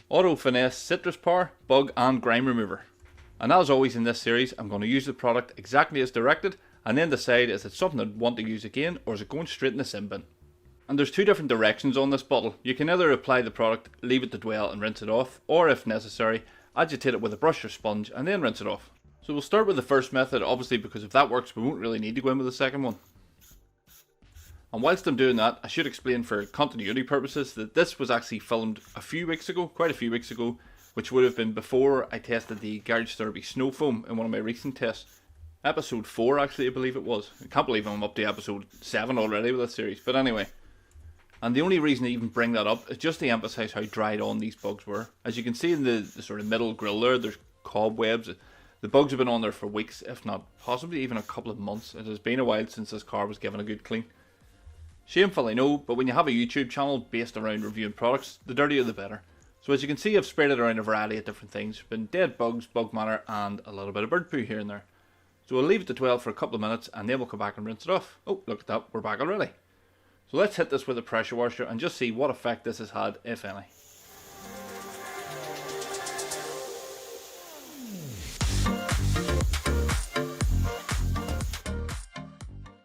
Auto Finesse Citrus Power, Bug and Grime Remover. And as always in this series, I'm going to use the product exactly as directed and then decide is it something I want to use again or is it going straight in the sin bin. And there's two different directions on this bottle. You can either apply the product, leave it to dwell and rinse it off, or if necessary, agitate it with a brush or sponge and then rinse it off. So we'll start with the first method, obviously, because if that works we won't really need to go in with the second one. And whilst I'm doing that, I should explain for continuity purposes that this was actually filmed a few weeks ago, quite a few weeks ago, which would have been before I tested the Garage Therapy Snow Foam in one of my recent tests. Episode 4 actually, I believe it was. I can't believe I'm up to episode 7 already with this series, but anyway. And the only reason I even bring that up is just to emphasise how dried on these bugs were. As you can see in the sort of middle grill there's cobwebs. The bugs have been on there for weeks, if not possibly even a couple of months. It has been a while since this car was given a good clean. Shameful, I know, but when you have a YouTube channel based around reviewing products, the dirtier the better. So as you can see, I've sprayed it around a variety of different things. There's been dead bugs, bug matter, and a little bit of bird poo here and there. So we'll leave it to 12 for a couple of minutes, and then we'll come back and rinse it off. Oh, look at that, we're back already. So let's hit this with a pressure washer and just see what effect this has had, if any.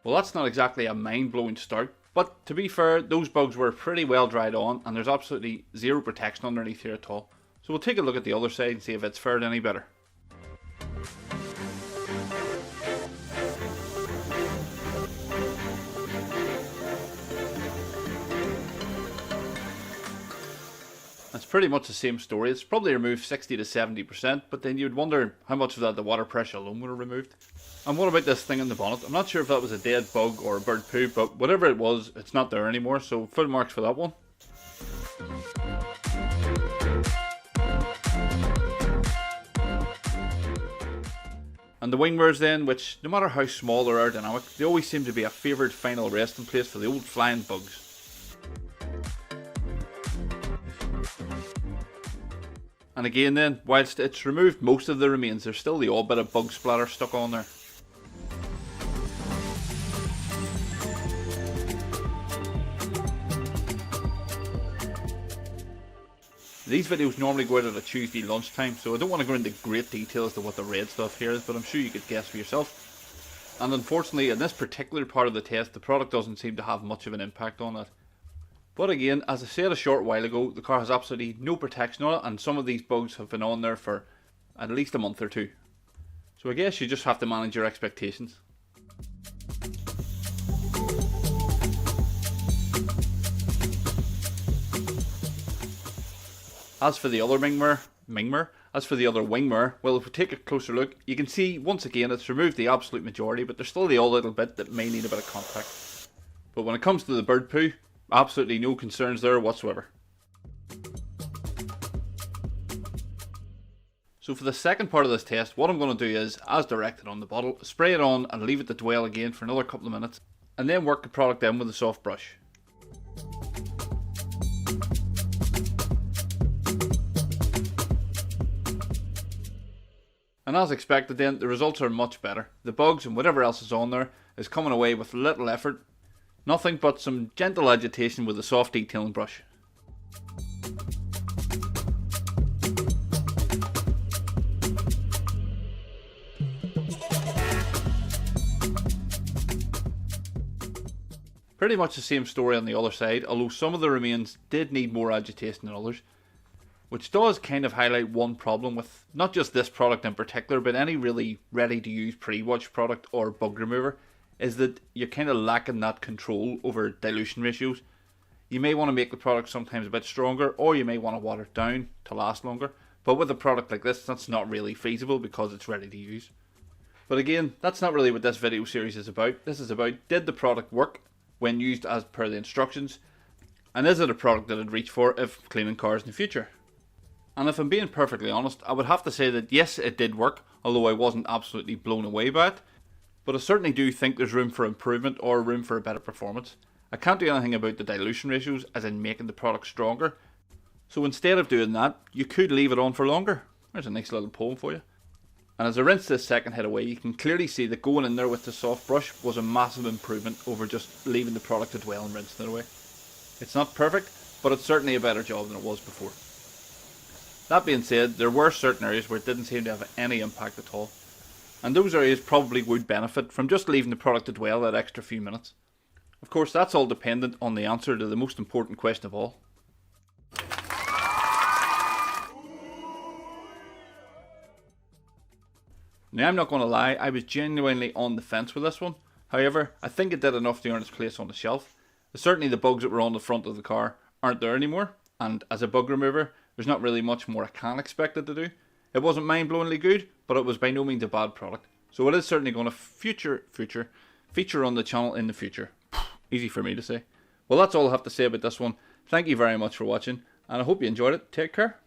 Well, that's not exactly a mind-blowing start. But to be fair, those bugs were pretty well dried on and there's absolutely zero protection underneath here at all. So we'll take a look at the other side and see if it's fared any better. It's pretty much the same story. It's probably removed 60 to 70%, but then you'd wonder how much of that the water pressure alone would have removed. And what about this thing in the bonnet? I'm not sure if that was a dead bug or a bird poo, but whatever it was, it's not there anymore, so full marks for that one. And the wing mirrors then, which no matter how small or aerodynamic, they always seem to be a favoured final resting place for the old flying bugs. And again then, whilst it's removed most of the remains, there's still the odd bit of bug splatter stuck on there. These videos normally go out at a Tuesday lunchtime, so I don't want to go into great detail as to what the red stuff here is, but I'm sure you could guess for yourself. And unfortunately, in this particular part of the test, the product doesn't seem to have much of an impact on it. But again, as I said a short while ago, the car has absolutely no protection on it, and some of these bugs have been on there for at least a month or two. So I guess you just have to manage your expectations. As for the other wing mirror, well, if we take a closer look, you can see once again it's removed the absolute majority, but there's still the odd little bit that may need a bit of contact. But when it comes to the bird poo, absolutely no concerns there whatsoever. So for the second part of this test, what I'm going to do is, as directed on the bottle, spray it on and leave it to dwell again for another couple of minutes, and then work the product in with a soft brush. And as expected then, the results are much better. The bugs and whatever else is on there is coming away with little effort. Nothing but some gentle agitation with a soft detailing brush. Pretty much the same story on the other side, although some of the remains did need more agitation than others. Which does kind of highlight one problem with not just this product in particular, but any really ready to use pre-wash product or bug remover, is that you're kind of lacking that control over dilution ratios. You may want to make the product sometimes a bit stronger, or you may want to water it down to last longer. But with a product like this, that's not really feasible because it's ready to use. But again, that's not really what this video series is about. This is about, did the product work when used as per the instructions? And is it a product that I'd reach for if cleaning cars in the future? And if I'm being perfectly honest, I would have to say that yes, it did work, although I wasn't absolutely blown away by it. But I certainly do think there's room for improvement or room for a better performance. I can't do anything about the dilution ratios, as in making the product stronger. So instead of doing that, you could leave it on for longer. There's a nice little poem for you. And as I rinsed this second head away, you can clearly see that going in there with the soft brush was a massive improvement over just leaving the product to dwell and rinsing it away. It's not perfect, but it's certainly a better job than it was before. That being said, there were certain areas where it didn't seem to have any impact at all. And those areas probably would benefit from just leaving the product to dwell that extra few minutes. Of course, that's all dependent on the answer to the most important question of all. Now, I'm not going to lie, I was genuinely on the fence with this one. However, I think it did enough to earn its place on the shelf. Certainly the bugs that were on the front of the car aren't there anymore, and as a bug remover, there's not really much more I can expect it to do. It wasn't mind-blowingly good, but it was by no means a bad product. So it is certainly going to feature on the channel in the future. Easy for me to say. Well, that's all I have to say about this one. Thank you very much for watching, and I hope you enjoyed it. Take care.